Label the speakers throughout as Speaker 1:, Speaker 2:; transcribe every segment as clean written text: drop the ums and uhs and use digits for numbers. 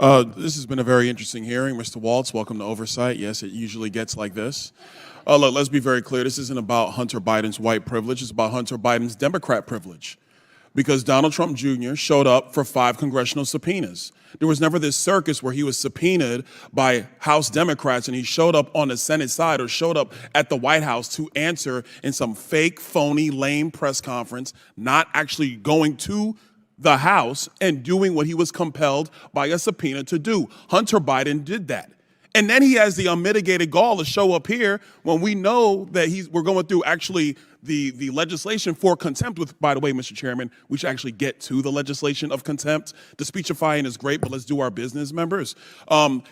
Speaker 1: This has been a very interesting hearing. Mr. Waltz, welcome to Oversight. Yes, it usually gets like this. Look, let's be very clear. This isn't about Hunter Biden's white privilege. It's about Hunter Biden's Democrat privilege. Because Donald Trump Jr. showed up for 5 congressional subpoenas. There was never this circus where he was subpoenaed by House Democrats and he showed up on the Senate side or showed up at the White House to answer in some fake, phony, lame press conference, not actually going to the House and doing what he was compelled by a subpoena to do. Hunter Biden did that. And then he has the unmitigated gall to show up here when we know that we're going through actually the legislation for contempt, with, by the way, Mr. Chairman, we should actually get to the legislation of contempt. The speechifying is great, but let's do our business, members.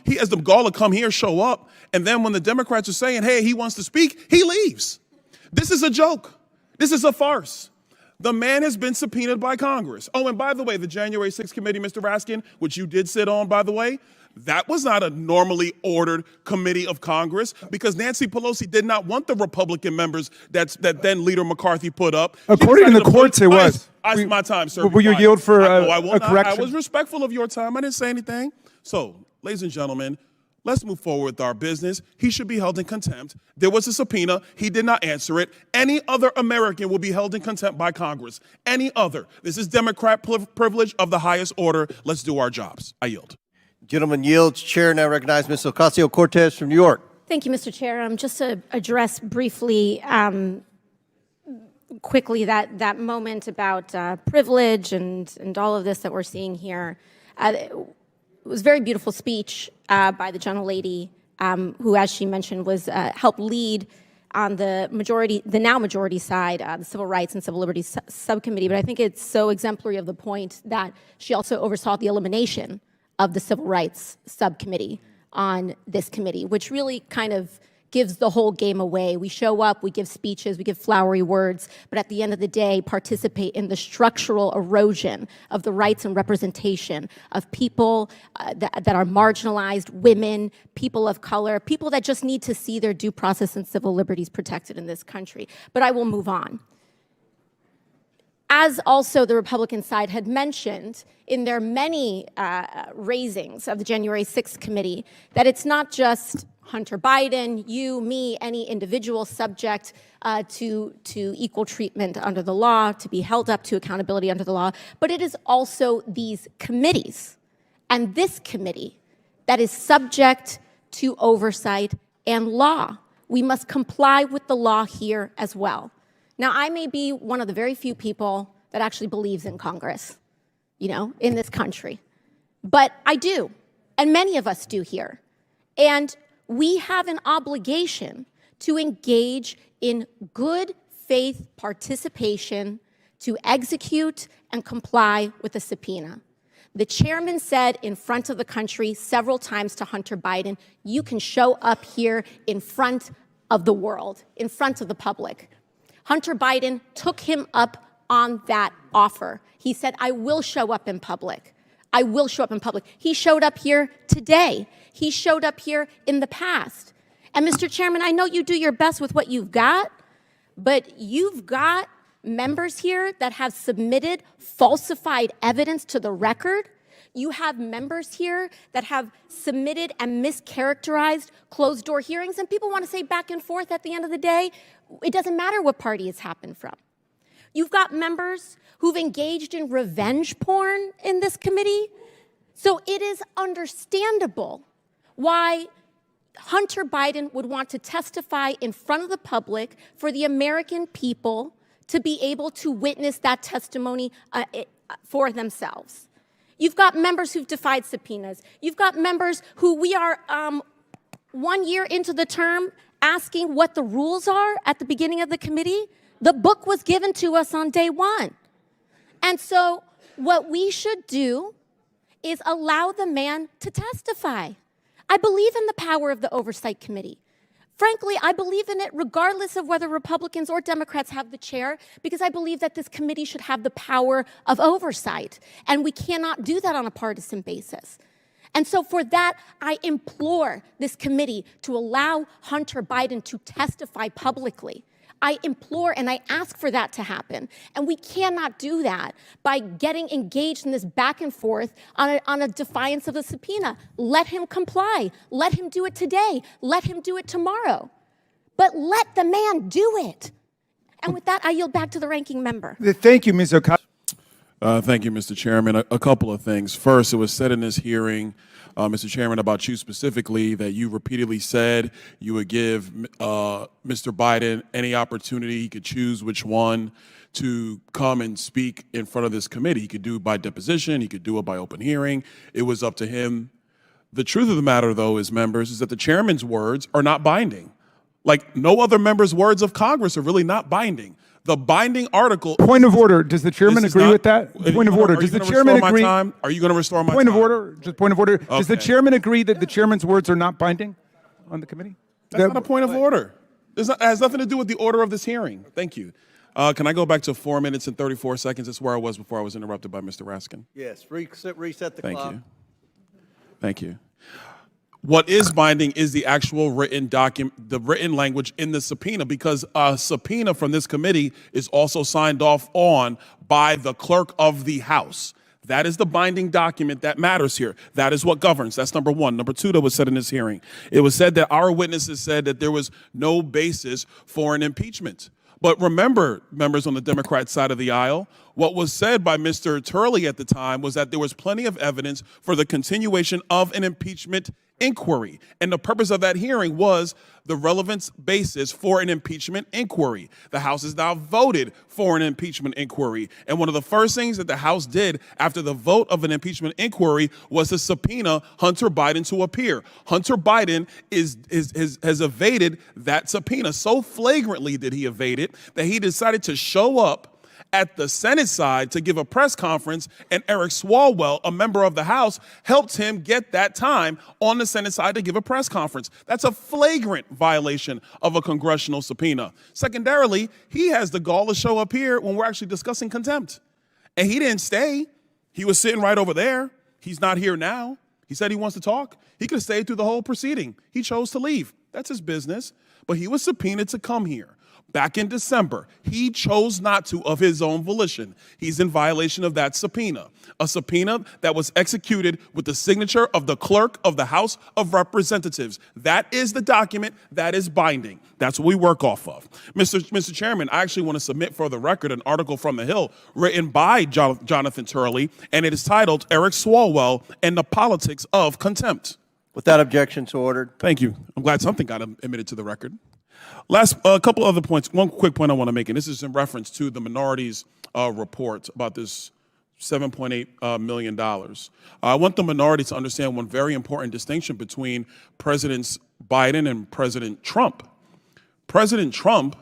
Speaker 1: He has the gall to come here, show up, and then when the Democrats are saying, hey, he wants to speak, he leaves. This is a joke. This is a farce. The man has been subpoenaed by Congress. Oh, and by the way, the January 6th committee, Mr. Raskin, which you did sit on, by the way, that was not a normally ordered committee of Congress because Nancy Pelosi did not want the Republican members that then Leader McCarthy put up.
Speaker 2: According to the courts, it was.
Speaker 1: My time, sir.
Speaker 2: Will you yield for a correction?
Speaker 1: I was respectful of your time. I didn't say anything. So, ladies and gentlemen, let's move forward with our business. He should be held in contempt. There was a subpoena. He did not answer it. Any other American will be held in contempt by Congress. Any other. This is Democrat privilege of the highest order. Let's do our jobs. I yield.
Speaker 3: Gentleman yields. Chair now recognizes Ms. Ocasio-Cortez from New York.
Speaker 4: Thank you, Mr. Chair. Just to address briefly, quickly, that moment about privilege and all of this that we're seeing here. It was a very beautiful speech by the gentlelady who, as she mentioned, was helped lead on the now majority side, the Civil Rights and Civil Liberties Subcommittee. But I think it's so exemplary of the point that she also oversaw the elimination of the Civil Rights Subcommittee on this committee, which really kind of gives the whole game away. We show up, we give speeches, we give flowery words, but at the end of the day, participate in the structural erosion of the rights and representation of people that are marginalized, women, people of color, people that just need to see their due process and civil liberties protected in this country. But I will move on. As also the Republican side had mentioned in their many raisings of the January 6th committee, that it's not just Hunter Biden, you, me, any individual subject to equal treatment under the law, to be held up to accountability under the law, but it is also these committees and this committee that is subject to oversight and law. We must comply with the law here as well. Now, I may be one of the very few people that actually believes in Congress, in this country. But I do, and many of us do here. And we have an obligation to engage in good faith participation to execute and comply with the subpoena. The chairman said in front of the country several times to Hunter Biden, you can show up here in front of the world, in front of the public. Hunter Biden took him up on that offer. He said, I will show up in public. I will show up in public. He showed up here today. He showed up here in the past. And Mr. Chairman, I know you do your best with what you've got, but you've got members here that have submitted falsified evidence to the record. You have members here that have submitted and mischaracterized closed-door hearings, and people want to say back and forth at the end of the day, it doesn't matter what party it's happened from. You've got members who've engaged in revenge porn in this committee. So it is understandable why Hunter Biden would want to testify in front of the public for the American people to be able to witness that testimony for themselves. You've got members who've defied subpoenas. You've got members who we are 1 year into the term asking what the rules are at the beginning of the committee. The book was given to us on day one. And so what we should do is allow the man to testify. I believe in the power of the Oversight Committee. Frankly, I believe in it regardless of whether Republicans or Democrats have the chair, because I believe that this committee should have the power of oversight, and we cannot do that on a partisan basis. And so for that, I implore this committee to allow Hunter Biden to testify publicly. I implore and I ask for that to happen. And we cannot do that by getting engaged in this back and forth on a defiance of the subpoena. Let him comply. Let him do it today. Let him do it tomorrow. But let the man do it. And with that, I yield back to the ranking member.
Speaker 2: Thank you, Ms. Ocasio.
Speaker 1: Thank you, Mr. Chairman. A couple of things. First, it was said in this hearing, Mr. Chairman, about you specifically, that you repeatedly said you would give Mr. Biden any opportunity. He could choose which one to come and speak in front of this committee. He could do it by deposition. He could do it by open hearing. It was up to him. The truth of the matter, though, is that the chairman's words are not binding. Like, no other member's words of Congress are really not binding. The binding article.
Speaker 2: Point of order. Does the chairman agree with that? Point of order. Does the chairman agree?
Speaker 1: Are you going to restore my time?
Speaker 2: Point of order. Just point of order.
Speaker 1: Okay.
Speaker 2: Does the chairman agree that the chairman's words are not binding on the committee?
Speaker 1: That's not a point of order. It has nothing to do with the order of this hearing. Thank you. Can I go back to 4 minutes and 34 seconds? That's where I was before I was interrupted by Mr. Raskin.
Speaker 3: Yes, reset the
Speaker 1: Thank
Speaker 3: clock.
Speaker 1: you. Thank you. What is binding is the actual written document, the written language in the subpoena, because a subpoena from this committee is also signed off on by the clerk of the House. That is the binding document that matters here. That is what governs. That's number one. Number two, that was said in this hearing. It was said that our witnesses said that there was no basis for an impeachment. But remember, members on the Democrat side of the aisle, what was said by Mr. Turley at the time was that there was plenty of evidence for the continuation of an impeachment inquiry. And the purpose of that hearing was the relevance basis for an impeachment inquiry. The House has now voted for an impeachment inquiry. And one of the first things that the House did after the vote of an impeachment inquiry was to subpoena Hunter Biden to appear. Hunter Biden has evaded that subpoena. So flagrantly did he evade it that he decided to show up at the Senate side to give a press conference, and Eric Swalwell, a member of the House, helped him get that time on the Senate side to give a press conference. That's a flagrant violation of a congressional subpoena. Secondarily, he has the gall to show up here when we're actually discussing contempt. And he didn't stay. He was sitting right over there. He's not here now. He said he wants to talk. He could have stayed through the whole proceeding. He chose to leave. That's his business. But he was subpoenaed to come here. Back in December, he chose not to of his own volition. He's in violation of that subpoena, a subpoena that was executed with the signature of the clerk of the House of Representatives. That is the document that is binding. That's what we work off of. Mr. Chairman, I actually want to submit for the record an article from The Hill written by Jonathan Turley, and it is titled Eric Swalwell and the Politics of Contempt.
Speaker 3: Without objection, so ordered.
Speaker 1: Thank you. I'm glad something got admitted to the record. A couple other points. One quick point I want to make, and this is in reference to the minority's report about this $7.8 million. I want the minority to understand one very important distinction between President Biden and President Trump. President Trump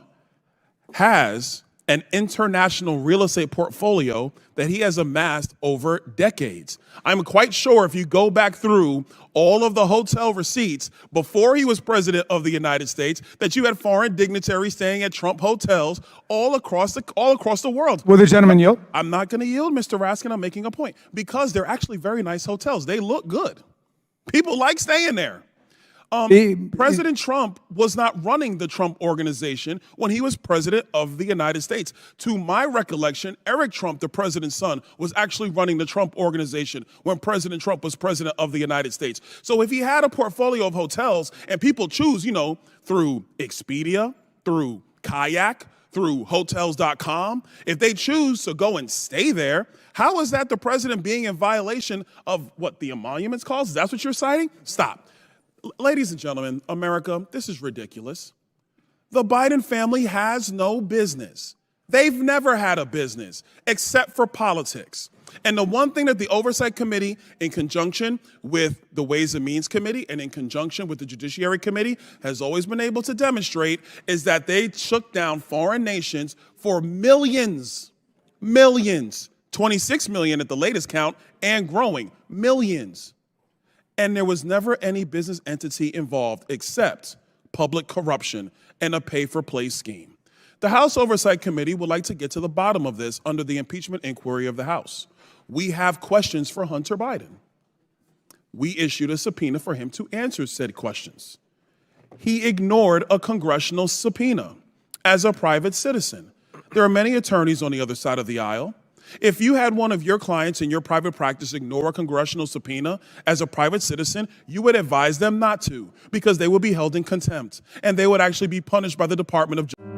Speaker 1: has an international real estate portfolio that he has amassed over decades. I'm quite sure if you go back through all of the hotel receipts before he was president of the United States, that you had foreign dignitaries staying at Trump hotels all across the world.
Speaker 2: Will the gentleman yield?
Speaker 1: I'm not going to yield, Mr. Raskin. I'm making a point because they're actually very nice hotels. They look good. People like staying there. President Trump was not running the Trump Organization when he was president of the United States. To my recollection, Eric Trump, the president's son, was actually running the Trump Organization when President Trump was president of the United States. So if he had a portfolio of hotels and people choose, through Expedia, through Kayak, through Hotels.com, if they choose to go and stay there, how is that the president being in violation of what the emoluments clause? That's what you're citing? Stop. Ladies and gentlemen, America, this is ridiculous. The Biden family has no business. They've never had a business except for politics. And the one thing that the Oversight Committee, in conjunction with the Ways and Means Committee and in conjunction with the Judiciary Committee, has always been able to demonstrate is that they shook down foreign nations for millions, 26 million at the latest count and growing, millions. And there was never any business entity involved except public corruption and a pay-for-play scheme. The House Oversight Committee would like to get to the bottom of this under the impeachment inquiry of the House. We have questions for Hunter Biden. We issued a subpoena for him to answer said questions. He ignored a congressional subpoena. as a private citizen. There are many attorneys on the other side of the aisle. If you had one of your clients in your private practice ignore a congressional subpoena as a private citizen, you would advise them not to, because they would be held in contempt and they would actually be punished by the Department of Justice.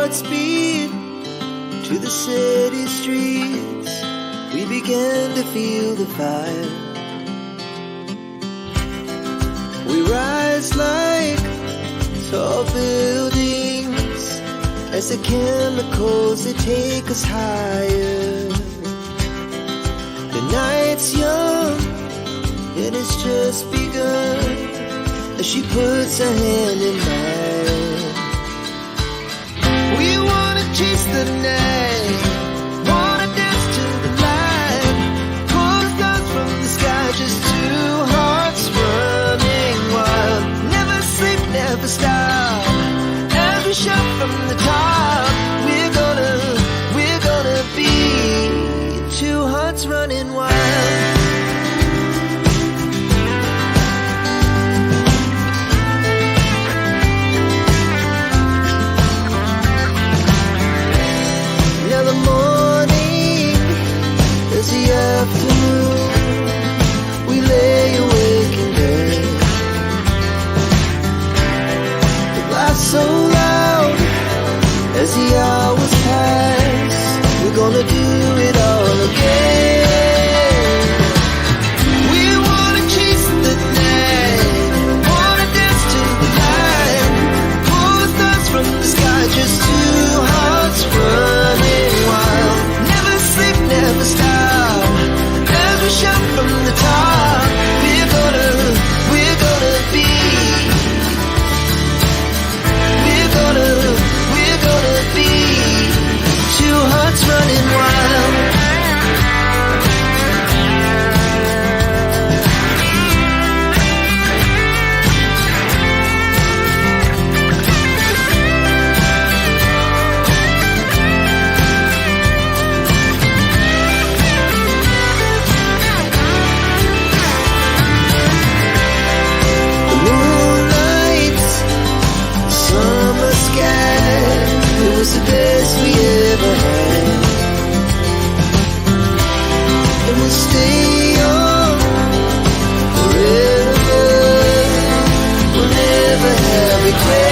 Speaker 5: hearts beat to the city streets. We began to feel the fire. We rise like tall buildings as the chemicals that take us higher. The night's young and it's just begun as she puts her hand in mine. We wanna chase the night, wanna dance to the light, pull the stars from the sky, just two hearts running wild. Never as the hours pass, we're gonna do it all again. We wanna chase the night, wanna dance to the light, pull the stars from the sky, just two hearts running wild. Never sleep, never stop, as we shout from the top. We're gonna be. We're gonna be two hearts running wild. The moonlight, summer sky, it was the best we ever had. And we'll stay young forever, we'll never have regret.